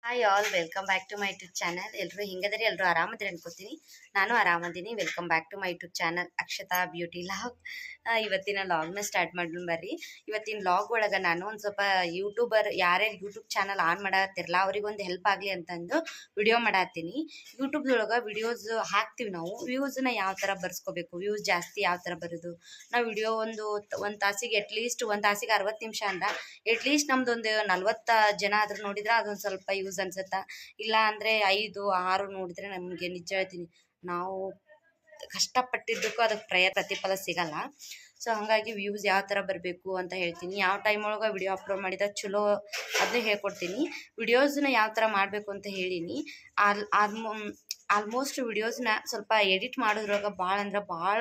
Hi all welcome back to my YouTube channel. ಎಲ್ಲರೂ ಹಿಂಗದ್ರಿ, ಎಲ್ಲರೂ ಆರಾಮದ್ರಿ ಅನ್ಕೋತೀನಿ. ನಾನು ಆರಾಮದೀನಿ. Welcome back to my YouTube channel Akshata beauty log. ಇವತ್ತಿನ ಲಾಗ್ನ ಸ್ಟಾರ್ಟ್ ಮಾಡೋಣ ಬರ್ರಿ. ಇವತ್ತಿನ ಲಾಗ್ ಒಳಗೆ ನಾನು ಒಂದು ಸ್ವಲ್ಪ ಯೂಟ್ಯೂಬರ್ ಯಾರ್ಯಾರು ಯೂಟ್ಯೂಬ್ ಚಾನಲ್ ಆನ್ ಮಾಡತ್ತಿರಲ್ಲ ಅವ್ರಿಗೊಂದು ಹೆಲ್ಪ್ ಆಗಲಿ ಅಂತಂದು ವಿಡಿಯೋ ಮಾಡತ್ತೀನಿ. ಯೂಟ್ಯೂಬ್ದೊಳಗೆ ವಿಡಿಯೋಸ್ ಹಾಕ್ತೀವಿ ನಾವು. ವ್ಯೂಸ್ನ ಯಾವ ಥರ ಬರ್ಸ್ಕೋಬೇಕು, ವ್ಯೂಸ್ ಜಾಸ್ತಿ ಯಾವ ಥರ ಬರೋದು. ನಾವು ವಿಡಿಯೋ ಒಂದು ತಾಸಿಗೆ ಅಟ್ಲೀಸ್ಟ್ ಒಂದು ತಾಸಿಗೆ 60 ನಿಮಿಷ ಅಂದ್ರೆ ಅಟ್ಲೀಸ್ಟ್ ನಮ್ದೊಂದು 40 ಜನ ಆದ್ರೂ ನೋಡಿದ್ರೆ ಅದೊಂದು ಸ್ವಲ್ಪ ಯೂಸ್ ಅನ್ಸುತ್ತಾ. ಇಲ್ಲ ಅಂದರೆ 5 6 ನೋಡಿದ್ರೆ ನಮಗೆ ನಿಜ ಹೇಳ್ತೀನಿ ನಾವು ಕಷ್ಟಪಟ್ಟಿದ್ದಕ್ಕೂ ಅದಕ್ಕೆ ಪ್ರತಿಫಲ ಸಿಗಲ್ಲ. ಸೊ ಹಾಗಾಗಿ ವ್ಯೂಸ್ ಯಾವ ಥರ ಬರಬೇಕು ಅಂತ ಹೇಳ್ತೀನಿ. ಯಾವ ಟೈಮ್ ಒಳಗೆ ವಿಡಿಯೋ ಅಪ್ಲೋಡ್ ಮಾಡಿದ್ರೆ ಚಲೋ ಅದನ್ನ ಹೇಳ್ಕೊಡ್ತೀನಿ. ವಿಡಿಯೋಸ್ನ ಯಾವ ಥರ ಮಾಡಬೇಕು ಅಂತ ಹೇಳೀನಿ. ಆಲ್ಮೋಸ್ಟ್ ವಿಡಿಯೋಸ್ನ ಸ್ವಲ್ಪ ಎಡಿಟ್ ಮಾಡೋದ್ರೊಳಗೆ ಭಾಳ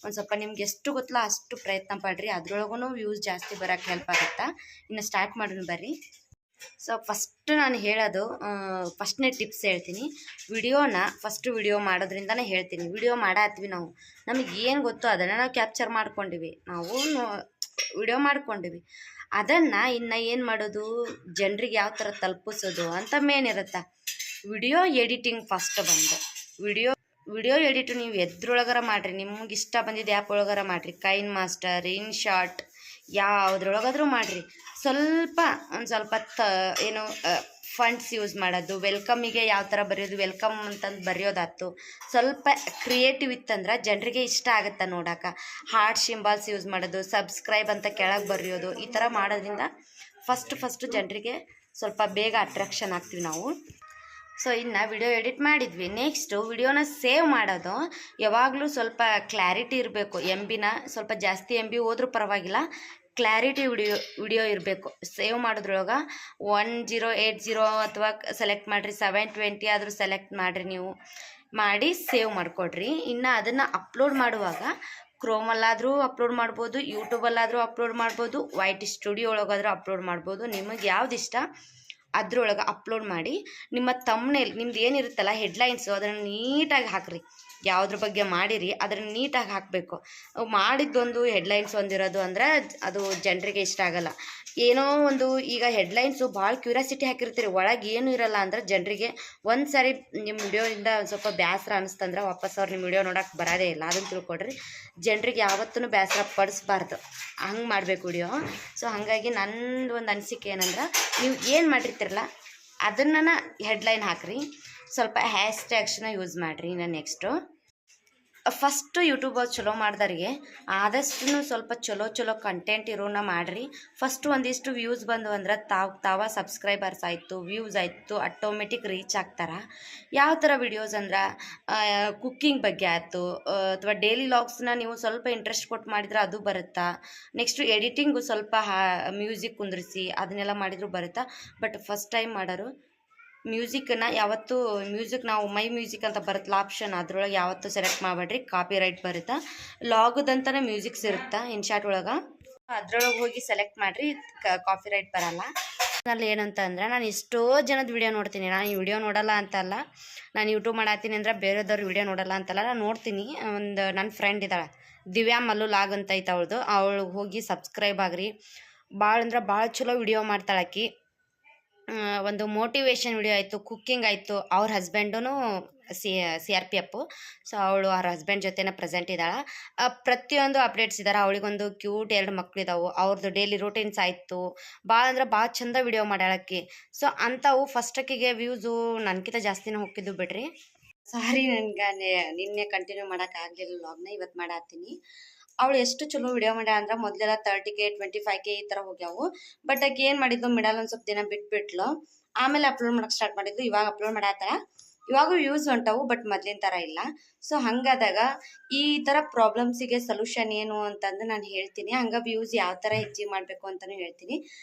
ಒಂದು ಸ್ವಲ್ಪ ನಿಮ್ಗೆ ಎಷ್ಟು ಗೊತ್ತಲ್ಲ ಅಷ್ಟು ಪ್ರಯತ್ನ ಪಡ್ರಿ. ಅದ್ರೊಳಗೂ ವ್ಯೂಸ್ ಜಾಸ್ತಿ ಬರೋಕ್ಕೆ ಹೆಲ್ಪ್ ಆಗುತ್ತಾ. ಇನ್ನು ಸ್ಟಾರ್ಟ್ ಮಾಡೋಣ ಬರ್ರಿ. ಸೊ ಫಸ್ಟ್ ನಾನು ಹೇಳೋದು ಫಸ್ಟ್ನೇ ಟಿಪ್ಸ್ ಹೇಳ್ತೀನಿ. ಫಸ್ಟ್ ವಿಡಿಯೋ ಮಾಡೋದ್ರಿಂದನೇ ಹೇಳ್ತೀನಿ. ವಿಡಿಯೋ ಮಾಡತ್ತೀವಿ ನಾವು, ನಮಗೆ ಏನು ಗೊತ್ತೋ ಅದನ್ನು ನಾವು ಕ್ಯಾಪ್ಚರ್ ಮಾಡ್ಕೊಂಡಿವಿ, ವಿಡಿಯೋ ಮಾಡ್ಕೊಂಡಿವಿ. ಅದನ್ನು ಇನ್ನು ಏನು ಮಾಡೋದು, ಜನರಿಗೆ ಯಾವ ಥರ ತಲುಪಿಸೋದು ಅಂತ ಮೇನ್ ಇರುತ್ತೆ. ವಿಡಿಯೋ ಎಡಿಟಿಂಗ್ ಫಸ್ಟ್ ಬಂದು ವಿಡಿಯೋ ಎಡಿಟ್ ನೀವು ಎದ್ರೊಳಗಾರ ಮಾಡಿರಿ, ನಿಮ್ಗೆ ಇಷ್ಟ ಬಂದಿದ್ದು ಆ್ಯಪ್ ಒಳಗಾರ ಮಾಡಿರಿ. ಕೈನ್ ಮಾಸ್ಟರ್, ಇನ್ ಶಾರ್ಟ್ ಯಾವುದ್ರೊಳಗಾದ್ರೂ ಮಾಡಿರಿ. ಒಂದು ಸ್ವಲ್ಪ ಏನು ಫಂಡ್ಸ್ ಯೂಸ್ ಮಾಡೋದು, ವೆಲ್ಕಮಿಗೆ ಯಾವ ಥರ ಬರೆಯೋದು, ವೆಲ್ಕಮ್ ಅಂತಂದು ಬರೆಯೋದಾಯ್ತು. ಸ್ವಲ್ಪ ಕ್ರಿಯೇಟಿವ್ ಇತ್ತಂದ್ರೆ ಜನರಿಗೆ ಇಷ್ಟ ಆಗುತ್ತೆ ನೋಡೋಕೆ. ಹಾರ್ಟ್ ಸಿಂಬಲ್ಸ್ ಯೂಸ್ ಮಾಡೋದು, ಸಬ್ಸ್ಕ್ರೈಬ್ ಅಂತ ಕೆಳಗೆ ಬರೆಯೋದು, ಈ ಥರ ಮಾಡೋದ್ರಿಂದ ಫಸ್ಟ್ ಜನರಿಗೆ ಸ್ವಲ್ಪ ಬೇಗ ಅಟ್ರಾಕ್ಷನ್ ಆಗ್ತೀವಿ ನಾವು. ಸೊ ಇನ್ನು ವಿಡಿಯೋ ಎಡಿಟ್ ಮಾಡಿದ್ವಿ. ನೆಕ್ಸ್ಟು ವಿಡಿಯೋನ ಸೇವ್ ಮಾಡೋದು ಯಾವಾಗಲೂ ಸ್ವಲ್ಪ ಕ್ಲಾರಿಟಿ ಇರಬೇಕು. ಸ್ವಲ್ಪ ಜಾಸ್ತಿ MB ಹೋದ್ರೂ ಪರವಾಗಿಲ್ಲ, ಕ್ಲಾರಿಟಿ ವಿಡಿಯೋ ಇರಬೇಕು. ಸೇವ್ ಮಾಡೋದ್ರೊಳಗೆ 1080 ಅಥವಾ ಸೆಲೆಕ್ಟ್ ಮಾಡಿರಿ, 720 ಆದರೂ ಸೆಲೆಕ್ಟ್ ಮಾಡಿರಿ. ನೀವು ಮಾಡಿ ಸೇವ್ ಮಾಡಿಕೊಡ್ರಿ. ಇನ್ನು ಅದನ್ನು ಅಪ್ಲೋಡ್ ಮಾಡುವಾಗ ಕ್ರೋಮಲ್ಲಾದರೂ ಅಪ್ಲೋಡ್ ಮಾಡ್ಬೋದು, ಯೂಟ್ಯೂಬಲ್ಲಾದರೂ ಅಪ್ಲೋಡ್ ಮಾಡ್ಬೋದು, YT ಸ್ಟುಡಿಯೋ ಒಳಗಾದರೂ ಅಪ್ಲೋಡ್ ಮಾಡ್ಬೋದು. ನಿಮಗೆ ಯಾವ್ದು ಇಷ್ಟ ಅದ್ರೊಳಗೆ ಅಪ್ಲೋಡ್ ಮಾಡಿ. ನಿಮ್ಮ ತಮ್ನೇಲ್ ನಿಮ್ದು ಏನಿರುತ್ತಲ್ಲ ಹೆಡ್ಲೈನ್ಸು ಅದನ್ನು ನೀಟಾಗಿ ಹಾಕ್ರಿ. ಯಾವುದ್ರ ಬಗ್ಗೆ ಮಾಡಿರಿ ಅದನ್ನು ನೀಟಾಗಿ ಹಾಕಬೇಕು. ಮಾಡಿದ್ದೊಂದು ಹೆಡ್ಲೈನ್ಸ್ ಒಂದಿರೋದು ಅಂದರೆ ಅದು ಜನರಿಗೆ ಇಷ್ಟ ಆಗಲ್ಲ. ಏನೋ ಒಂದು ಈಗ ಹೆಡ್ಲೈನ್ಸು ಭಾಳ ಕ್ಯೂರಿಯಾಸಿಟಿ ಹಾಕಿರ್ತೀರಿ, ಒಳಗೆ ಏನೂ ಇರಲ್ಲ ಅಂದ್ರೆ ಜನರಿಗೆ ಒಂದು ಸಾರಿ ನಿಮ್ಮ ವಿಡಿಯೋಯಿಂದ ಒಂದು ಸ್ವಲ್ಪ ಬೇಸರ ಅನಿಸ್ತಂದ್ರೆ ವಾಪಸ್ ಅವ್ರು ನಿಮ್ಮ ವಿಡಿಯೋ ನೋಡೋಕೆ ಬರೋದೇ ಇಲ್ಲ. ಅದನ್ನು ತಿಳ್ಕೊಡ್ರಿ. ಜನರಿಗೆ ಯಾವತ್ತೂ ಬೇಸರ ಪಡಿಸ್ಬಾರ್ದು, ಹಂಗೆ ಮಾಡಬೇಕು ವಿಡಿಯೋ. ಸೊ ಹಾಗಾಗಿ ನಂದು ಒಂದು ಅನಿಸಿಕೆ ಏನಂದ್ರೆ, ನೀವು ಏನು ಮಾಡಿರ್ತೀರಲ್ಲ ಅದನ್ನು ಹೆಡ್ಲೈನ್ ಹಾಕಿರಿ. ಸ್ವಲ್ಪ ಹ್ಯಾಶ್ಟ್ಯಾಗ್ಸ್ನ ಯೂಸ್ ಮಾಡಿರಿ. ಇನ್ನು ನೆಕ್ಸ್ಟು ಫಸ್ಟು ಯೂಟ್ಯೂಬ್ ಚಲೋ ಮಾಡ್ದವ್ರಿಗೆ ಆದಷ್ಟು ಸ್ವಲ್ಪ ಚಲೋ ಕಂಟೆಂಟ್ ಇರೋನ ಮಾಡಿರಿ. ಫಸ್ಟು ಒಂದಿಷ್ಟು ವ್ಯೂಸ್ ಬಂದು ಅಂದ್ರೆ ತಾವ ಸಬ್ಸ್ಕ್ರೈಬರ್ಸ್ ಆಯಿತು, ವ್ಯೂಸ್ ಆಯಿತು, ಆಟೋಮೆಟಿಕ್ ರೀಚ್ ಆಗ್ತಾರೆ. ಯಾವ ಥರ ವಿಡಿಯೋಸ್ ಅಂದ್ರೆ ಕುಕ್ಕಿಂಗ್ ಬಗ್ಗೆ ಆಯಿತು ಅಥವಾ ಡೈಲಿ ಲಾಗ್ಸ್ನ ನೀವು ಸ್ವಲ್ಪ ಇಂಟ್ರೆಸ್ಟ್ ಕೊಟ್ಟು ಮಾಡಿದ್ರೆ ಅದು ಬರುತ್ತಾ. ನೆಕ್ಸ್ಟು ಎಡಿಟಿಂಗು ಸ್ವಲ್ಪ ಮ್ಯೂಸಿಕ್ ಕುಂದ್ರಿಸಿ ಅದನ್ನೆಲ್ಲ ಮಾಡಿದರೂ ಬರುತ್ತಾ. ಬಟ್ ಫಸ್ಟ್ ಟೈಮ್ ಮಾಡೋರು ಮ್ಯೂಸಿಕನ್ನು ಯಾವತ್ತೂ ನಾವು ಮೈ ಮ್ಯೂಸಿಕ್ ಅಂತ ಬರುತ್ತಲ್ಲ ಆಪ್ಷನ್, ಅದ್ರೊಳಗೆ ಯಾವತ್ತೂ ಸೆಲೆಕ್ಟ್ ಮಾಡಬೇಡ್ರಿ, ಕಾಪಿ ರೈಟ್ ಬರುತ್ತಾ. ಲಾಗದಂತಲೇ ಮ್ಯೂಸಿಕ್ಸ್ ಇರುತ್ತೆ ಇನ್ಶಾರ್ಟ್ ಒಳಗೆ, ಅದ್ರೊಳಗೆ ಹೋಗಿ ಸೆಲೆಕ್ಟ್ ಮಾಡಿರಿ, ಕಾಪಿ ರೈಟ್ ಬರಲ್ಲ. ಅಲ್ಲಿ ಏನಂತ ಅಂದ್ರೆ, ನಾನು ಎಷ್ಟೋ ಜನದ ವಿಡಿಯೋ ನೋಡ್ತೀನಿ. ನಾನು ಈ ವಿಡಿಯೋ ನೋಡಲ್ಲ ಅಂತಲ್ಲ, ನಾನು ಯೂಟ್ಯೂಬ್ ಮಾಡತ್ತೀನಿ ಅಂದ್ರೆ ಬೇರೆದವ್ರು ವಿಡಿಯೋ ನೋಡಲ್ಲ ಅಂತಲ್ಲ, ನಾನು ನೋಡ್ತೀನಿ. ಒಂದು ನನ್ನ ಫ್ರೆಂಡ್ ಇದ್ದಾಳೆ ದಿವ್ಯಾ ಮಲ್ಲು ಲಾಗ್ ಅಂತ ಐತೆ ಅವಳಿಗೆ ಹೋಗಿ ಸಬ್ಸ್ಕ್ರೈಬ್ ಆಗ್ರಿ. ಭಾಳ ಚಲೋ ವಿಡಿಯೋ ಮಾಡ್ತಾಳಾಕಿ. ಒಂದು ಮೋಟಿವೇಶನ್ ವಿಡಿಯೋ ಆಯಿತು, ಕುಕ್ಕಿಂಗ್ ಆಯಿತು. ಅವ್ರ ಹಸ್ಬೆಂಡೂ CRPF. ಸೊ ಅವಳು ಅವ್ರ ಹಸ್ಬೆಂಡ್ ಜೊತೆನೇ ಪ್ರೆಸೆಂಟ್ ಇದ್ದಾಳೆ. ಪ್ರತಿಯೊಂದು ಅಪ್ಡೇಟ್ಸ್ ಇದ್ದಾರೆ. ಅವಳಿಗೊಂದು ಕ್ಯೂಟ್ 2 ಮಕ್ಕಳಿದ್ದಾವೆ. ಅವ್ರದ್ದು ಡೈಲಿ ರೂಟೀನ್ಸ್ ಆಯಿತು. ಭಾಳ ಚಂದ ವಿಡಿಯೋ ಮಾಡ್ಯಾಳಕ್ಕಿ. ಸೊ ಅಂಥವು ಫಸ್ಟಕ್ಕಿಗೆ ವ್ಯೂಸು ನನಗಿಂತ ಜಾಸ್ತಿನೇ ಹೋಗಿದ್ದು ಬಿಡ್ರಿ. ಸಾರಿ, ನನಗೆ ನಿನ್ನೆ ಕಂಟಿನ್ಯೂ ಮಾಡೋಕ್ಕಾಗಲಿಲ್ಲ ಲಾಗ್ನ, ಇವತ್ತು ಮಾಡತ್ತೀನಿ. ಅವಳು ಎಷ್ಟು ಚಲೋ ವಿಡಿಯೋ ಮಾಡ್ಯಾಳ ಅಂದ್ರೆ, ಮೊದಲೆಲ್ಲ 30K 25K ಈ ಥರ ಹೋಗ್ಯಾವು. ಬಟ್ ಆಕೆ ಏನು ಮಾಡಿದ್ದು, ಮಿಡಲ್ ಒಂದು ಸ್ವಲ್ಪ ದಿನ ಬಿಟ್ಬಿಟ್ಲು. ಆಮೇಲೆ ಅಪ್ಲೋಡ್ ಮಾಡೋಕ್ಕೆ ಸ್ಟಾರ್ಟ್ ಮಾಡಿದ್ದು. ಇವಾಗ ಅಪ್ಲೋಡ್ ಮಾಡತ್ತಾಳ. ಇವಾಗೂ ವ್ಯೂಸ್ ಹೊಂಟವು, ಬಟ್ ಮೊದಲಿನ ಥರ ಇಲ್ಲ. ಸೊ ಹಾಗಾದಾಗ ಈ ಥರ ಪ್ರಾಬ್ಲಮ್ಸಿಗೆ ಸೊಲ್ಯೂಷನ್ ಏನು ಅಂತಂದು ನಾನು ಹೇಳ್ತೀನಿ. ಹಂಗೆ ವ್ಯೂಸ್ ಯಾವ ಥರ ಹೆಚ್ಚಿಗೆ ಮಾಡಬೇಕು ಅಂತಲೂ ಹೇಳ್ತೀನಿ.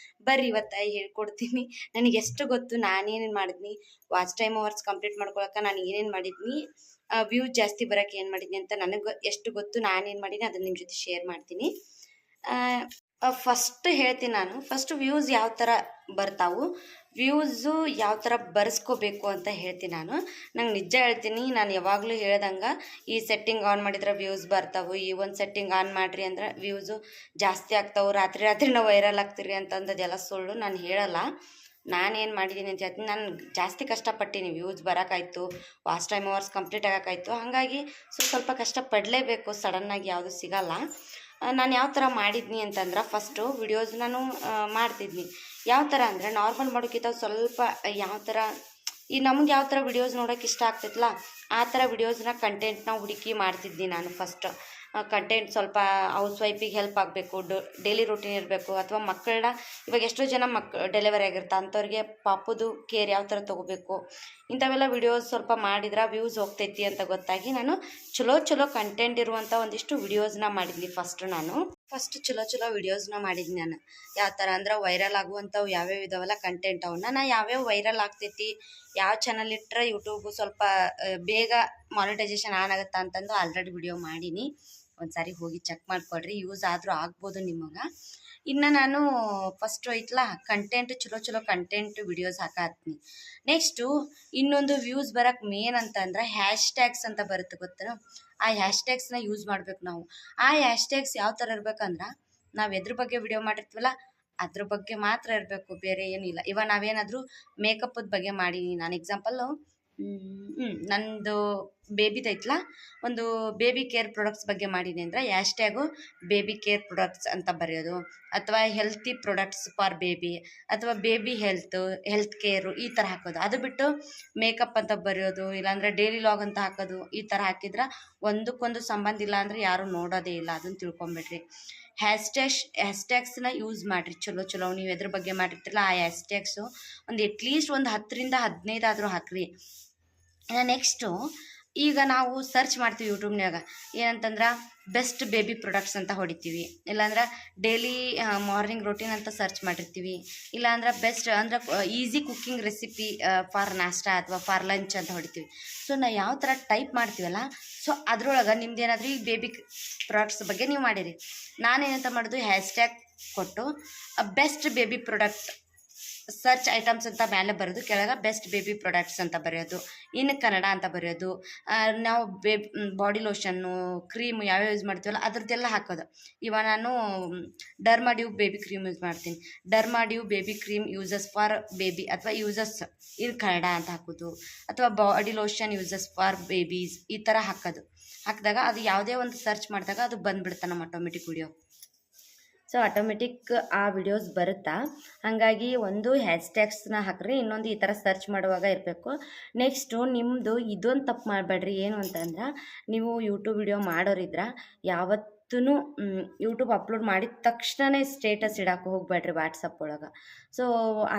ಬರ್ರಿ ಇವತ್ತು ಹೇಳ್ಕೊಡ್ತೀನಿ. ನನಗೆ ಎಷ್ಟು ಗೊತ್ತು, ನಾನೇನೇನು ಮಾಡಿದ್ನಿ, ವಾಚ್ ಟೈಮ್ ಅವರ್ಸ್ ಕಂಪ್ಲೀಟ್ ಮಾಡ್ಕೊಳಕ್ಕೆ ನಾನು ಏನೇನು ಮಾಡಿದ್ನಿ, ವ್ಯೂಸ್ ಜಾಸ್ತಿ ಬರೋಕ್ಕೆ ಏನು ಮಾಡಿದ್ನಿ ಅಂತ ನನಗೆ ಎಷ್ಟು ಗೊತ್ತು, ನಾನೇನು ಮಾಡೀನಿ ಅದನ್ನು ನಿಮ್ಮ ಜೊತೆ ಶೇರ್ ಮಾಡ್ತೀನಿ. ಫಸ್ಟ್ ಹೇಳ್ತೀನಿ ನಾನು. ಫಸ್ಟು ವ್ಯೂಸ್ ಯಾವ ಥರ ಬರ್ತಾವು, ವ್ಯೂಸು ಯಾವ ಥರ ಬರ್ಸ್ಕೋಬೇಕು ಅಂತ ಹೇಳ್ತೀನಿ ನಾನು. ನಂಗೆ ನಿಜ ಹೇಳ್ತೀನಿ, ನಾನು ಯಾವಾಗಲೂ ಹೇಳ್ದಂಗೆ ಈ ಸೆಟ್ಟಿಂಗ್ ಆನ್ ಮಾಡಿದ್ರೆ ವ್ಯೂಸ್ ಬರ್ತಾವೆ, ಈ ಒಂದು ಸೆಟ್ಟಿಂಗ್ ಆನ್ ಮಾಡಿರಿ ಅಂದ್ರೆ ವ್ಯೂಸು ಜಾಸ್ತಿ ಆಗ್ತಾವೆ, ರಾತ್ರಿ ನಾವು ವೈರಲ್ ಆಗ್ತೀರಿ ಅಂತಂದದೆಲ್ಲ ಸುಳ್ಳು. ನಾನು ಹೇಳಲ್ಲ. ನಾನೇನು ಮಾಡಿದ್ದೀನಿ ಅಂತ ಹೇಳ್ತೀನಿ. ನಾನು ಜಾಸ್ತಿ ಕಷ್ಟಪಟ್ಟೀನಿ, ವ್ಯೂಸ್ ಬರೋಕ್ಕಾಯ್ತು, ವಾಚ್ ಟೈಮ್ ಅವರ್ಸ್ ಕಂಪ್ಲೀಟ್ ಆಗೋಕ್ಕಾಯ್ತು. ಹಾಗಾಗಿ ಸ್ವಲ್ಪ ಕಷ್ಟಪಡಲೇಬೇಕು, ಸಡನ್ನಾಗಿ ಯಾವುದು ಸಿಗಲ್ಲ. ನಾನು ಯಾವ ಥರ ಮಾಡಿದ್ನಿ ಅಂತಂದ್ರೆ ಫಸ್ಟು ವಿಡಿಯೋಸ್ ನಾನು ಮಾಡ್ತಿದ್ನಿ. ಯಾವ ಥರ ಅಂದರೆ ನಾರ್ಮಲ್ ಮಾಡೋಕ್ಕಿಂತ ಸ್ವಲ್ಪ ಯಾವ ಥರ ಈ ನಮ್ಗೆ ಯಾವ ಥರ ವಿಡಿಯೋಸ್ ನೋಡೋಕೆ ಇಷ್ಟ ಆಗ್ತೈತಲ್ಲ ಆ ಥರ ವಿಡಿಯೋಸ್ನ ಕಂಟೆಂಟ್ನ ಹುಡುಕಿ ಮಾಡ್ತಿದ್ನಿ ನಾನು ಫಸ್ಟ್. ಕಂಟೆಂಟ್ ಸ್ವಲ್ಪ ಹೌಸ್ ವೈಫಿಗೆ ಹೆಲ್ಪ್ ಆಗಬೇಕು, ಡೈಲಿ ರೂಟೀನ್ ಇರಬೇಕು, ಅಥವಾ ಮಕ್ಕಳನ್ನ ಇವಾಗ ಎಷ್ಟೋ ಜನ ಡೆಲಿವರಿ ಆಗಿರ್ತಾ ಅಂಥವ್ರಿಗೆ ಪಾಪುದು ಕೇರ್ ಯಾವ ಥರ ತೊಗೋಬೇಕು, ಇಂಥವೆಲ್ಲ ವಿಡಿಯೋಸ್ ಸ್ವಲ್ಪ ಮಾಡಿದ್ರೆ ವ್ಯೂಸ್ ಹೋಗ್ತೈತಿ ಅಂತ ಗೊತ್ತಾಗಿ ನಾನು ಚಲೋ ಕಂಟೆಂಟ್ ಇರುವಂಥ ಒಂದಿಷ್ಟು ವಿಡಿಯೋಸ್ನ ಮಾಡಿದ್ನಿ ಫಸ್ಟ್ ಚಲೋ ವಿಡಿಯೋಸ್ನ ಮಾಡಿದ್ನಿ ನಾನು. ಯಾವ ಥರ ಅಂದ್ರೆ ವೈರಲ್ ಆಗುವಂಥವು ಯಾವ್ಯಾವ ಇದಾವಲ್ಲ ಕಂಟೆಂಟ್ ಅವನ್ನ ನಾ ಯಾವ್ಯಾವ ವೈರಲ್ ಆಗ್ತೈತಿ, ಯಾವ ಚಾನಲ್ ಇಟ್ಟರೆ ಯೂಟ್ಯೂಬು ಸ್ವಲ್ಪ ಬೇಗ ಮಾನಿಟೈಸೇಷನ್ ಆನ್ ಆಗುತ್ತಾ ಅಂತಂದು ಆಲ್ರೆಡಿ ವಿಡಿಯೋ ಮಾಡೀನಿ. ಒಂದು ಸಾರಿ ಹೋಗಿ ಚೆಕ್ ಮಾಡಿಕೊಡ್ರಿ, ಯೂಸ್ ಆದರೂ ಆಗ್ಬೋದು ನಿಮಗೆ. ಇನ್ನು ನಾನು ಫಸ್ಟು ಐತಲ್ಲ ಕಂಟೆಂಟ್ ಚಲೋ ಕಂಟೆಂಟ್ ವಿಡಿಯೋಸ್ ಹಾಕತ್ತೀನಿ. ನೆಕ್ಸ್ಟು ಇನ್ನೊಂದು ವ್ಯೂಸ್ ಬರೋಕ್ಕೆ ಮೇನ್ ಅಂತಂದ್ರೆ ಹ್ಯಾಶ್ಟ್ಯಾಗ್ಸ್ ಅಂತ ಬರುತ್ತೆ ಗೊತ್ತೇನೋ, ಆ ಹ್ಯಾಶ್ಟ್ಯಾಗ್ಸ್ನ ಯೂಸ್ ಮಾಡ್ಬೇಕು ನಾವು. ಆ ಹ್ಯಾಶ್ಟ್ಯಾಗ್ಸ್ ಯಾವ ಥರ ಇರ್ಬೇಕಂದ್ರೆ ನಾವು ಎದ್ರ ಬಗ್ಗೆ ವಿಡಿಯೋ ಮಾಡಿರ್ತೀವಲ್ಲ ಅದ್ರ ಬಗ್ಗೆ ಮಾತ್ರ ಇರಬೇಕು, ಬೇರೆ ಏನಿಲ್ಲ. ಇವಾಗ ನಾವೇನಾದರೂ ಮೇಕಪ್ಪದ ಬಗ್ಗೆ ಮಾಡೀನಿ, ನಾನು ಎಕ್ಸಾಂಪಲ್ಲು ನಂದು ಬೇಬಿದೈತಲ್ಲ ಒಂದು ಬೇಬಿ ಕೇರ್ ಪ್ರಾಡಕ್ಟ್ಸ್ ಬಗ್ಗೆ ಮಾಡೀನಿ ಅಂದರೆ ಹ್ಯಾಶ್ಟ್ಯಾಗು ಬೇಬಿ ಕೇರ್ ಪ್ರಾಡಕ್ಟ್ಸ್ ಅಂತ ಬರೆಯೋದು, ಅಥವಾ ಹೆಲ್ತಿ ಪ್ರಾಡಕ್ಟ್ಸ್ ಫಾರ್ ಬೇಬಿ, ಅಥವಾ ಬೇಬಿ ಹೆಲ್ತ್ ಕೇರು ಈ ಥರ ಹಾಕೋದು. ಅದು ಬಿಟ್ಟು ಮೇಕಪ್ ಅಂತ ಬರೆಯೋದು, ಇಲ್ಲಾಂದರೆ ಡೈಲಿ ಲಾಗ್ ಅಂತ ಹಾಕೋದು, ಈ ಥರ ಹಾಕಿದ್ರೆ ಒಂದಕ್ಕೊಂದು ಸಂಬಂಧ ಇಲ್ಲ ಅಂದರೆ ಯಾರೂ ನೋಡೋದೇ ಇಲ್ಲ, ಅದನ್ನು ತಿಳ್ಕೊಂಬಿಡ್ರಿ. ಹ್ಯಾಶ್ಟ್ಯಾಗ್ಸ್ನ ಯೂಸ್ ಮಾಡಿರಿ ಚಲೋ. ನೀವು ಎದ್ರ ಬಗ್ಗೆ ಮಾಡಿರ್ತಿರಲ್ಲ ಆ ಹ್ಯಾಶ್ಟ್ಯಾಗ್ಸು ಒಂದು ಅಟ್ಲೀಸ್ಟ್ ಒಂದು 10ರಿಂದ 15 ಆದರೂ ಹಾಕ್ರಿ. ನೆಕ್ಸ್ಟು ಈಗ ನಾವು ಸರ್ಚ್ ಮಾಡ್ತೀವಿ ಯೂಟ್ಯೂಬ್ನಾಗ ಏನಂತಂದ್ರೆ ಬೆಸ್ಟ್ ಬೇಬಿ ಪ್ರಾಡಕ್ಟ್ಸ್ ಅಂತ ಹೊಡಿತೀವಿ, ಇಲ್ಲಾಂದ್ರೆ ಡೈಲಿ ಮಾರ್ನಿಂಗ್ ರೊಟೀನ್ ಅಂತ ಸರ್ಚ್ ಮಾಡಿರ್ತೀವಿ, ಇಲ್ಲಾಂದ್ರೆ ಬೆಸ್ಟ್ ಅಂದ್ರೆ ಈಸಿ ಕುಕ್ಕಿಂಗ್ ರೆಸಿಪಿ ಫಾರ್ ನಾಷ್ಟ ಅಥವಾ ಫಾರ್ ಲಂಚ್ ಅಂತ ಹೊಡಿತೀವಿ. ಸೊ ನಾವು ಯಾವ ಥರ ಟೈಪ್ ಮಾಡ್ತೀವಲ್ಲ ಸೊ ಅದ್ರೊಳಗೆ ನಿಮ್ದು ಏನಾದರೂ ಈ ಬೇಬಿ ಪ್ರಾಡಕ್ಟ್ಸ್ ಬಗ್ಗೆ ನೀವು ಮಾಡಿರಿ. ನಾನೇನಂತ ಮಾಡೋದು ಹ್ಯಾಶ್ಟ್ಯಾಗ್ ಕೊಟ್ಟು best baby product search items ಅಂತ ಮೇಲೆ ಬರೋದು, ಕೆಳಗೆ ಬೆಸ್ಟ್ ಬೇಬಿ ಪ್ರಾಡಕ್ಟ್ಸ್ ಅಂತ ಬರೆಯೋದು, ಇನ್ನು ಕನ್ನಡ ಅಂತ ಬರೆಯೋದು. ನಾವು ಬಾಡಿ ಲೋಷನ್ನು ಕ್ರೀಮ್ ಯಾವ್ಯಾವ ಯೂಸ್ ಮಾಡ್ತೀವಲ್ಲ ಅದ್ರದ್ದೆಲ್ಲ ಹಾಕೋದು. ಇವಾಗ ನಾನು ಡರ್ಮಾಡ್ಯೂ ಬೇಬಿ ಕ್ರೀಮ್ ಯೂಸ್ ಮಾಡ್ತೀನಿ, Dermadew baby cream uses for baby ಅಥವಾ ಯೂಸಸ್ ಇನ್ ಕನ್ನಡ ಅಂತ ಹಾಕೋದು, ಅಥವಾ body lotion uses for babies ಈ ಥರ ಹಾಕಿದಾಗ ಅದು ಯಾವುದೇ ಒಂದು ಸರ್ಚ್ ಮಾಡಿದಾಗ ಅದು ಬಂದುಬಿಡುತ್ತೆ ನಮ್ಮ ಆಟೋಮೆಟಿಕ್ ವಿಡಿಯೋ. ಸೊ ಆಟೋಮೆಟಿಕ್ ಆ ವಿಡಿಯೋಸ್ ಬರುತ್ತಾ. ಹಾಗಾಗಿ ಒಂದು ಹ್ಯಾಶ್ಟ್ಯಾಗ್ಸ್ನ ಹಾಕ್ರಿ, ಇನ್ನೊಂದು ಈ ಥರ ಸರ್ಚ್ ಮಾಡುವಾಗ ಇರಬೇಕು. ನೆಕ್ಸ್ಟು ನಿಮ್ಮದು ಇದೊಂದು ತಪ್ಪು ಮಾಡಬೇಡ್ರಿ. ಏನು ಅಂತಂದ್ರೆ ನೀವು ಯೂಟ್ಯೂಬ್ ವಿಡಿಯೋ ಮಾಡೋರಿದ್ರೆ ಯಾವತ್ತೂ ಯೂಟ್ಯೂಬ್ ಅಪ್ಲೋಡ್ ಮಾಡಿದ ತಕ್ಷಣವೇ ಸ್ಟೇಟಸ್ ಇಡಕ್ಕೆ ಹೋಗ್ಬೇಡ್ರಿ ವಾಟ್ಸಪ್ ಒಳಗೆ. ಸೊ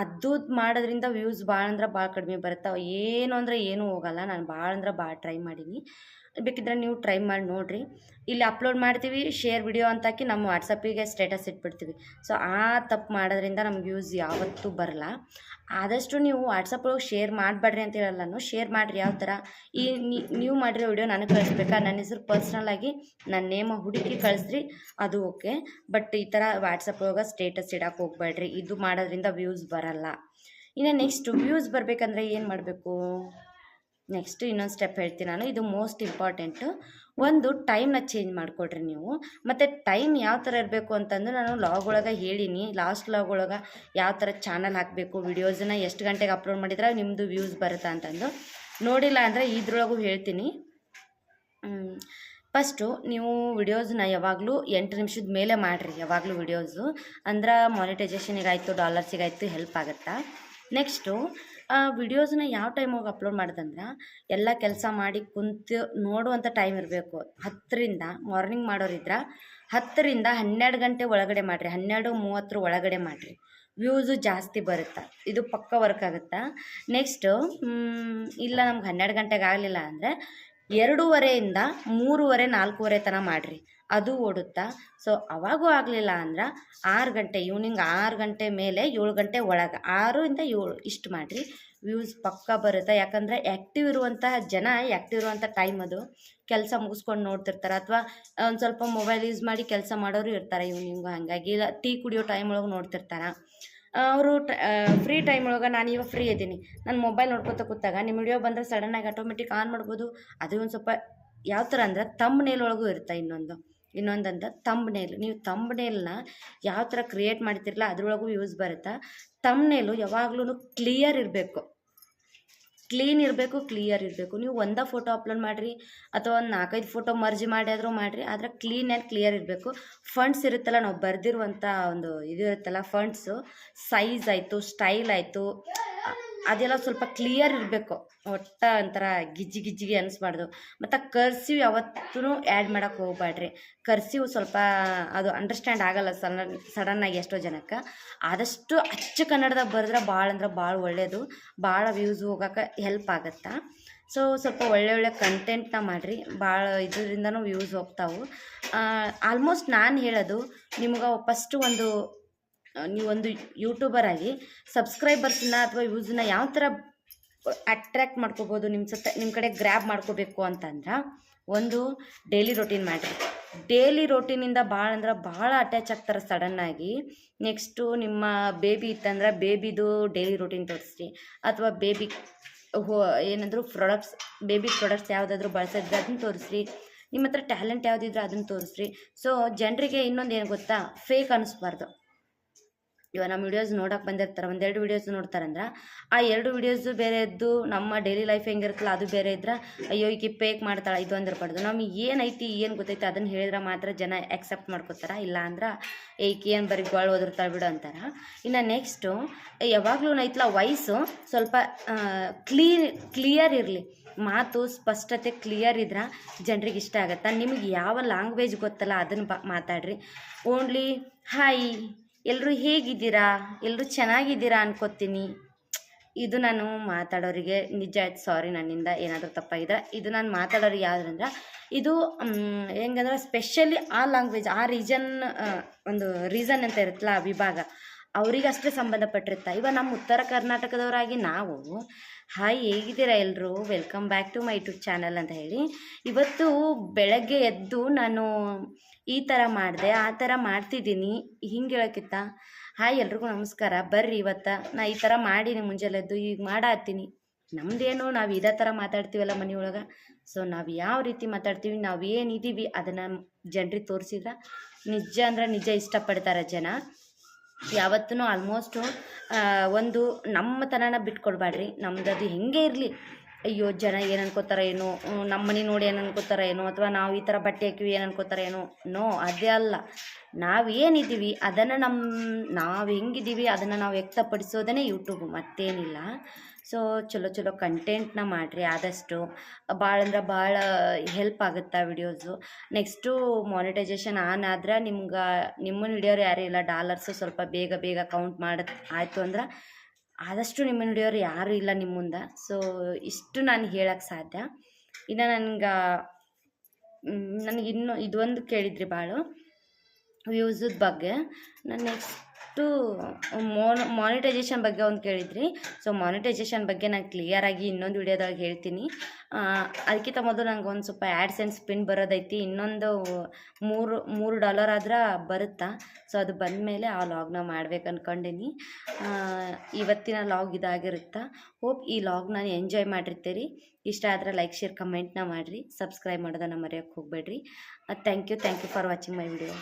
ಅದು ಮಾಡೋದ್ರಿಂದ ವ್ಯೂಸ್ ಭಾಳ ಅಂದ್ರೆ ಭಾಳ ಕಡಿಮೆ ಬರುತ್ತೆ, ಏನು ಅಂದರೆ ಏನೂ ಹೋಗಲ್ಲ. ನಾನು ಭಾಳ ಅಂದ್ರೆ ಭಾಳ ಟ್ರೈ ಮಾಡೀನಿ, ಬೇಕಿದ್ರೆ ನೀವು ಟ್ರೈ ಮಾಡಿ ನೋಡಿರಿ. ಇಲ್ಲಿ ಅಪ್ಲೋಡ್ ಮಾಡ್ತೀವಿ ಶೇರ್ ವಿಡಿಯೋ ಅಂತ ಹಾಕಿ ನಮ್ಮ ವಾಟ್ಸಪ್ಪಿಗೆ ಸ್ಟೇಟಸ್ ಇಟ್ಬಿಡ್ತೀವಿ. ಸೊ ಆ ತಪ್ಪು ಮಾಡೋದ್ರಿಂದ ನಮ್ಗೆ ವ್ಯೂಸ್ ಯಾವತ್ತೂ ಬರಲ್ಲ. ಆದಷ್ಟು ನೀವು ವಾಟ್ಸಪ್ ಒಳಗೆ ಶೇರ್ ಮಾಡಬೇಡ್ರಿ ಅಂತ ಹೇಳಲ್ಲ ನಾನು, ಶೇರ್ ಮಾಡಿರಿ. ಯಾವ ಥರ ಈ ನೀವು ಮಾಡಿರೋ ವಿಡಿಯೋ ನನಗೆ ಕಳಿಸ್ಬೇಕಾ, ನನ್ನ ಹೆಸರು ಪರ್ಸ್ನಲ್ಲಾಗಿ ನನ್ನ ನೇಮ ಹುಡುಕಿ ಕಳಿಸ್ರಿ, ಅದು ಓಕೆ. ಬಟ್ ಈ ಥರ ವಾಟ್ಸಪ್ ಒಳಗೆ ಸ್ಟೇಟಸ್ ಇಡಕ್ಕೆ ಹೋಗ್ಬೇಡ್ರಿ, ಇದು ಮಾಡೋದ್ರಿಂದ ವ್ಯೂಸ್ ಬರಲ್ಲ. ಇನ್ನು ನೆಕ್ಸ್ಟು ವ್ಯೂಸ್ ಬರಬೇಕಂದ್ರೆ ಏನು ಮಾಡಬೇಕು, ನೆಕ್ಸ್ಟ್ ಇನ್ನೊಂದು ಸ್ಟೆಪ್ ಹೇಳ್ತೀನಿ ನಾನು, ಇದು ಮೋಸ್ಟ್ ಇಂಪಾರ್ಟೆಂಟು. ಒಂದು ಟೈಮ್ನ ಚೇಂಜ್ ಮಾಡಿಕೊಡ್ರಿ ನೀವು. ಮತ್ತು ಟೈಮ್ ಯಾವ ಥರ ಇರಬೇಕು ಅಂತಂದು ನಾನು ಲಾಗ್ ಒಳಗೆ ಹೇಳೀನಿ, ಲಾಸ್ಟ್ ಲಾಗ್ ಒಳಗೆ ಯಾವ ಥರ ಚಾನಲ್ ಹಾಕಬೇಕು, ವಿಡಿಯೋಸನ್ನ ಎಷ್ಟು ಗಂಟೆಗೆ ಅಪ್ಲೋಡ್ ಮಾಡಿದ್ರೆ ನಿಮ್ಮದು ವ್ಯೂಸ್ ಬರುತ್ತಾ ಅಂತಂದು. ನೋಡಿಲ್ಲ ಅಂದರೆ ಇದ್ರೊಳಗೂ ಹೇಳ್ತೀನಿ. ಫಸ್ಟು ನೀವು ವಿಡಿಯೋಸ್ನ ಯಾವಾಗಲೂ 8 ನಿಮಿಷದ ಮೇಲೆ ಮಾಡಿರಿ, ಯಾವಾಗಲೂ ವಿಡಿಯೋಸು ಅಂದ್ರೆ ಮಾನಿಟೈಸೇಷನಿಗಾಯಿತು ಡಾಲರ್ಸಿಗಾಯಿತು ಹೆಲ್ಪ್ ಆಗುತ್ತಾ. ನೆಕ್ಸ್ಟು ವಿಡಿಯೋಸ್ನ ಯಾವ ಟೈಮಿಗೆ ಅಪ್ಲೋಡ್ ಮಾಡಿದಂದ್ರೆ ಎಲ್ಲ ಕೆಲಸ ಮಾಡಿ ಕುಂತು ನೋಡುವಂಥ ಟೈಮ್ ಇರಬೇಕು. 10ರಿಂದ ಮಾರ್ನಿಂಗ್ ಮಾಡೋರಿದ್ರೆ 10ರಿಂದ 12 ಗಂಟೆ ಒಳಗಡೆ ಮಾಡಿರಿ, 12:30 ಒಳಗಡೆ ಮಾಡಿರಿ, ವ್ಯೂಸು ಜಾಸ್ತಿ ಬರುತ್ತೆ, ಇದು ಪಕ್ಕ ವರ್ಕ್ ಆಗುತ್ತಾ. ನೆಕ್ಸ್ಟು ಇಲ್ಲ ನಮ್ಗೆ 12 ಗಂಟೆಗೆ ಆಗಲಿಲ್ಲ ಅಂದರೆ 2:30ಯಿಂದ 3:30 4:30 ತನಕ ಮಾಡಿರಿ, ಅದು ಓಡುತ್ತಾ. ಸೊ ಅವಾಗೂ ಆಗಲಿಲ್ಲ ಅಂದ್ರೆ 6 ಗಂಟೆ ಈವ್ನಿಂಗ್ 6 ಗಂಟೆ ಮೇಲೆ 7 ಗಂಟೆ ಒಳಗೆ 6ರಿಂದ 7 ಇಷ್ಟು ಮಾಡಿರಿ, ವ್ಯೂಸ್ ಪಕ್ಕ ಬರುತ್ತೆ. ಯಾಕಂದರೆ ಆ್ಯಕ್ಟಿವ್ ಇರುವಂತಹ ಜನ, ಆ್ಯಕ್ಟಿವ್ ಇರುವಂಥ ಟೈಮ್ ಅದು, ಕೆಲಸ ಮುಗಿಸ್ಕೊಂಡು ನೋಡ್ತಿರ್ತಾರೆ, ಅಥವಾ ಒಂದು ಸ್ವಲ್ಪ ಮೊಬೈಲ್ ಯೂಸ್ ಮಾಡಿ ಕೆಲಸ ಮಾಡೋರು ಇರ್ತಾರೆ ಈವ್ನಿಂಗು. ಹಾಗಾಗಿ ಟೀ ಕುಡಿಯೋ ಟೈಮ್ ಒಳಗೆ ನೋಡ್ತಿರ್ತಾರೆ ಅವರು. ಫ್ರೀ ಟೈಮ್ ಒಳಗೆ ನಾನು ಇವಾಗ ಫ್ರೀ ಇದ್ದೀನಿ, ನಾನು ಮೊಬೈಲ್ ನೋಡ್ಕೊತ ಕೂತಾಗ ನಿಮ್ಮ ವಿಡಿಯೋ ಬಂದರೆ ಸಡನ್ನಾಗಿ ಆಟೋಮೆಟಿಕ್ ಆನ್ ಮಾಡ್ಬೋದು. ಅದು ಒಂದು ಸ್ವಲ್ಪ ಯಾವ ಥರ ಅಂದರೆ ತಮ್ಮನೇಲ್ ಒಳಗೂ ಇರುತ್ತೆ. ಇನ್ನೊಂದು ಇನ್ನೊಂದಂತ ತಂಬ್ನೇಲ್. ನೀವು ತಂಬ್ನೇಲ್ನ ಯಾವ ಥರ ಕ್ರಿಯೇಟ್ ಮಾಡ್ತಿರಲ್ಲ ಅದ್ರೊಳಗೂ ಯೂಸ್ ಬರುತ್ತೆ. ತಂಬ್ನೇಲು ಯಾವಾಗ್ಲೂ ಕ್ಲಿಯರ್ ಇರಬೇಕು, ಕ್ಲೀನ್ ಇರಬೇಕು, ಕ್ಲಿಯರ್ ಇರಬೇಕು. ನೀವು ಒಂದೇ ಫೋಟೋ ಅಪ್ಲೋಡ್ ಮಾಡಿರಿ ಅಥವಾ ಒಂದು 4-5 ಫೋಟೋ ಮರ್ಜ್ ಮಾಡಿ ಆದರೂ ಮಾಡಿರಿ, ಆದರೆ ಕ್ಲೀನ್ ಆ್ಯಂಡ್ ಕ್ಲಿಯರ್ ಇರಬೇಕು. ಫಂಡ್ಸ್ ಇರುತ್ತಲ್ಲ, ನಾವು ಬರೆದಿರುವಂಥ ಒಂದು ಇದು ಇರುತ್ತಲ್ಲ ಫಂಡ್ಸು, ಸೈಜ್ ಆಯಿತು, ಸ್ಟೈಲ್ ಆಯಿತು, ಅದೆಲ್ಲ ಸ್ವಲ್ಪ ಕ್ಲಿಯರ್ ಇರಬೇಕು. ಒಟ್ಟ ಒಂಥರ ಗಿಜ್ಜಿಗೆ ಅನಿಸ್ಬಾರ್ದು. ಮತ್ತು ಕರ್ಸಿವ್ ಯಾವತ್ತೂ ಆ್ಯಡ್ ಮಾಡೋಕ್ಕೆ ಹೋಗ್ಬೇಡ್ರಿ. ಕರ್ಸಿವ್ ಸ್ವಲ್ಪ ಅದು ಅಂಡರ್ಸ್ಟ್ಯಾಂಡ್ ಆಗಲ್ಲ ಸಡನ್ನಾಗಿ ಎಷ್ಟೋ ಜನಕ್ಕೆ. ಆದಷ್ಟು ಅಚ್ಚ ಕನ್ನಡದಾಗ ಬರೆದ್ರೆ ಭಾಳ ಅಂದ್ರೆ ಭಾಳ ಒಳ್ಳೆಯದು, ಭಾಳ ವ್ಯೂಸ್ ಹೋಗೋಕೆ ಹೆಲ್ಪ್ ಆಗುತ್ತೆ. ಸೊ ಸ್ವಲ್ಪ ಒಳ್ಳೆ ಕಂಟೆಂಟ್ನ ಮಾಡಿರಿ, ಭಾಳ ಇದರಿಂದನೂ ವ್ಯೂಸ್ ಹೋಗ್ತಾವೆ. ಆಲ್ಮೋಸ್ಟ್ ನಾನು ಹೇಳೋದು ನಿಮ್ಗೆ ಫಸ್ಟು ನೀವೊಂದು ಯೂಟ್ಯೂಬರ್ ಆಗಿ ಸಬ್ಸ್ಕ್ರೈಬರ್ಸನ್ನ ಅಥವಾ ವ್ಯೂಸನ್ನ ಯಾವ ಥರ ಅಟ್ರ್ಯಾಕ್ಟ್ ಮಾಡ್ಕೋಬೋದು, ನಿಮ್ಮ ಕಡೆ ಗ್ರ್ಯಾಬ್ ಮಾಡ್ಕೋಬೇಕು ಅಂತಂದ್ರೆ, ಒಂದು ಡೈಲಿ ರೊಟೀನ್ ಮಾಡಿರಿ. ಡೈಲಿ ರೊಟೀನಿಂದ ಭಾಳ ಅಂದ್ರೆ ಭಾಳ ಅಟ್ಯಾಚ್ ಆಗ್ತಾರೆ ಸಡನ್ನಾಗಿ. ನೆಕ್ಸ್ಟು ನಿಮ್ಮ ಬೇಬಿ ಇತ್ತಂದ್ರೆ ಬೇಬಿದು ಡೈಲಿ ರೊಟೀನ್ ತೋರಿಸ್ರಿ, ಅಥವಾ ಏನಂದ್ರು ಬೇಬಿ ಪ್ರಾಡಕ್ಟ್ಸ್ ಯಾವುದಾದ್ರೂ ಬಳಸಿದ್ರೆ ಅದನ್ನು ತೋರಿಸ್ರಿ. ನಿಮ್ಮ ಹತ್ರ ಟ್ಯಾಲೆಂಟ್ ಯಾವುದಿದ್ರೆ ಅದನ್ನು ತೋರಿಸ್ರಿ. ಸೊ ಜನರಿಗೆ ಇನ್ನೊಂದು ಏನು ಗೊತ್ತಾ, ಫೇಕ್ ಅನ್ನಿಸ್ಬಾರ್ದು. ಇವಾಗ ನಮ್ಮ ವಿಡಿಯೋಸ್ ನೋಡೋಕೆ ಬಂದಿರ್ತಾರೆ, 1-2 ವಿಡಿಯೋಸ್ ನೋಡ್ತಾರಂದ್ರೆ ಆ 2 ವಿಡಿಯೋಸು ಬೇರೆ ಇದ್ದು ನಮ್ಮ ಡೈಲಿ ಲೈಫ್ ಹೆಂಗಿರುತ್ತಲ್ಲ ಅದು ಬೇರೆ ಇದ್ರೆ, ಅಯ್ಯೋ ಈಕೆ ಫೇಕ್ ಮಾಡ್ತಾಳೆ ಇದು ಅಂದಿರ್ಬಾರ್ದು. ನಮಗೆ ಏನೈತಿ ಏನು ಗೊತ್ತೈತಿ ಅದನ್ನು ಹೇಳಿದ್ರೆ ಮಾತ್ರ ಜನ ಆಕ್ಸೆಪ್ಟ್ ಮಾಡ್ಕೋತಾರೆ. ಇಲ್ಲ ಅಂದ್ರೆ ಈಕೆ ಏನು ಬರೀ ಗೋಳು ಓದಿರ್ತಾಳೆ ಬಿಡು ಅಂತಾರೆ. ಇನ್ನು ನೆಕ್ಸ್ಟು ಯಾವಾಗಲೂ ಐತಲ್ಲ ವಾಯ್ಸು ಸ್ವಲ್ಪ ಕ್ಲಿಯರ್ ಇರಲಿ, ಮಾತು ಸ್ಪಷ್ಟತೆ ಕ್ಲಿಯರ್ ಇದ್ರೆ ಜನರಿಗೆ ಇಷ್ಟ ಆಗುತ್ತೆ. ನಿಮಗೆ ಯಾವ ಲ್ಯಾಂಗ್ವೇಜ್ ಗೊತ್ತಲ್ಲ ಅದನ್ನು ಮಾತಾಡ್ರಿ. ಓನ್ಲಿ ಹಾಯ್ ಎಲ್ಲರೂ ಹೇಗಿದ್ದೀರಾ, ಎಲ್ಲರೂ ಚೆನ್ನಾಗಿದ್ದೀರಾ ಅನ್ಕೋತೀನಿ. ಇದು ನಾನು ಮಾತಾಡೋರಿಗೆ ನಿಜ ಆಯ್ತು, ಸಾರಿ ನನ್ನಿಂದ ಏನಾದರೂ ತಪ್ಪಾಗಿದೆ. ಇದು ನಾನು ಮಾತಾಡೋರಿಗೆ ಯಾವುದಂದ್ರೆ, ಇದು ಹೆಂಗಂದ್ರೆ ಸ್ಪೆಷಲಿ ಆ ಲ್ಯಾಂಗ್ವೇಜ್, ಆ ಒಂದು ರೀಸನ್ ಅಂತ ಇರುತ್ತಲ್ಲ ಆ ವಿಭಾಗ, ಅವರಿಗಷ್ಟೇ ಸಂಬಂಧಪಟ್ಟಿರುತ್ತೆ. ಇವಾಗ ನಮ್ಮ ಉತ್ತರ ಕರ್ನಾಟಕದವರಾಗಿ ನಾವು ಹಾಯ್ ಹೇಗಿದ್ದೀರಾ ಎಲ್ಲರೂ, welcome back to my YouTube channel ಅಂತ ಹೇಳಿ, ಇವತ್ತು ಬೆಳಗ್ಗೆ ಎದ್ದು ನಾನು ಈ ಥರ ಮಾಡಿದೆ, ಆ ಥರ ಮಾಡ್ತಿದ್ದೀನಿ ಹಿಂಗೆ ಹೇಳೋಕ್ಕಿಂತ ಹಾಯ್ ಎಲ್ರಿಗೂ ನಮಸ್ಕಾರ, ಬರ್ರಿ ಇವತ್ತು ನಾ ಈ ಥರ ಮಾಡೀನಿ, ಮುಂಜಾನೆ ಎದ್ದು ಈಗ ಮಾಡಾತ್ತೀನಿ. ನಮ್ಮದೇನು ನಾವು ಇದೇ ಥರ ಮಾತಾಡ್ತೀವಲ್ಲ ಮನೆಯೊಳಗೆ. ಸೊ ನಾವು ಯಾವ ರೀತಿ ಮಾತಾಡ್ತೀವಿ, ನಾವು ಏನಿದ್ದೀವಿ ಅದನ್ನು ಜನರಿಗೆ ತೋರಿಸಿದ್ರೆ ನಿಜ ಅಂದ್ರೆ ನಿಜ ಇಷ್ಟಪಡ್ತಾರೆ ಜನ. ಯಾವತ್ತೂ ಆಲ್ಮೋಸ್ಟು ಒಂದು ನಮ್ಮತನನ ಬಿಟ್ಕೊಡ್ಬೇಡ್ರಿ. ನಮ್ದು ಅದು ಹೆಂಗೆ ಇರಲಿ, ಅಯ್ಯೋ ಜನ ಏನು ಅನ್ಕೋತಾರೆ ಏನೋ, ನಮ್ಮ ಮನೆ ನೋಡಿ ಏನು ಅನ್ಕೋತಾರೆ ಏನೋ, ಅಥವಾ ನಾವು ಈ ಥರ ಬಟ್ಟೆ ಹಾಕಿವಿ ಏನು ಅನ್ಕೋತಾರೆ ಏನೋ. ನೋ, ಅದೇ ಅಲ್ಲ. ನಾವೇನಿದ್ದೀವಿ ಅದನ್ನು ನಾವು ಹೆಂಗಿದ್ದೀವಿ ಅದನ್ನು ನಾವು ವ್ಯಕ್ತಪಡಿಸೋದೇ ಯೂಟ್ಯೂಬು, ಮತ್ತೇನಿಲ್ಲ. ಸೊ ಚಲೋ ಕಂಟೆಂಟ್ನ ಮಾಡಿರಿ ಆದಷ್ಟು. ಭಾಳ ಅಂದ್ರೆ ಭಾಳ ಹೆಲ್ಪ್ ಆಗುತ್ತೆ ವಿಡಿಯೋಸು. ನೆಕ್ಸ್ಟು ಮಾನಿಟೈಸೇಷನ್ ಆನ್ ಆದ್ರೆ ನಿಮ್ಮನ್ನು ವಿಡಿಯೋರು ಯಾರೂ ಇಲ್ಲ, ಡಾಲರ್ಸು ಸ್ವಲ್ಪ ಬೇಗ ಕೌಂಟ್ ಆಯಿತು ಅಂದ್ರೆ ಆದಷ್ಟು ನಿಮ್ಮನ್ನು ಹಿಡಿಯೋರು ಯಾರೂ ಇಲ್ಲ ನಿಮ್ಮ ಮುಂದೆ. ಸೊ ಇಷ್ಟು ನಾನು ಹೇಳೋಕ್ಕೆ ಸಾಧ್ಯ. ಇನ್ನು ನನಗಿನ್ನೂ ಇದೊಂದು ಕೇಳಿದ್ರಿ ಭಾಳ ವ್ಯೂಸದ ಬಗ್ಗೆ. ನಾನು ನೆಕ್ಸ್ಟು ಮಾನಿಟೈಸೇಷನ್ ಬಗ್ಗೆ ಒಂದು ಕೇಳಿದ್ರಿ. ಸೊ ಮಾನಿಟೈಸೇಷನ್ ಬಗ್ಗೆ ನಾನು ಕ್ಲಿಯರಾಗಿ ಇನ್ನೊಂದು ವಿಡಿಯೋದಾಗ ಹೇಳ್ತೀನಿ. ಅದಕ್ಕಿಂತ ಮೊದಲು ನಂಗೆ ಒಂದು ಸ್ವಲ್ಪ ಆ್ಯಡ್ಸೆನ್ಸ್ ಪಿನ್ ಬರೋದೈತಿ. ಇನ್ನೊಂದು $3 ಆದ್ರೆ ಬರುತ್ತಾ. ಸೊ ಅದು ಬಂದಮೇಲೆ ಆ ಲಾಗ್ನ ಮಾಡ್ಬೇಕು ಅಂದ್ಕೊಂಡೀನಿ. ಇವತ್ತಿನ ಲಾಗ್ ಇದಾಗಿರುತ್ತೆ. ಹೋಪ್ ಈ ಲಾಗ್ನ ಎಂಜಾಯ್ ಮಾಡಿರ್ತೀರಿ. ಇಷ್ಟ ಆದರೆ ಲೈಕ್ ಶೇರ್ ಕಮೆಂಟ್ನ ಮಾಡಿರಿ, ಸಬ್ಸ್ಕ್ರೈಬ್ ಮಾಡೋದನ್ನು ಮರೆಯೋಕ್ಕೆ ಹೋಗಬೇಡ್ರಿ. Thank you for watching my video.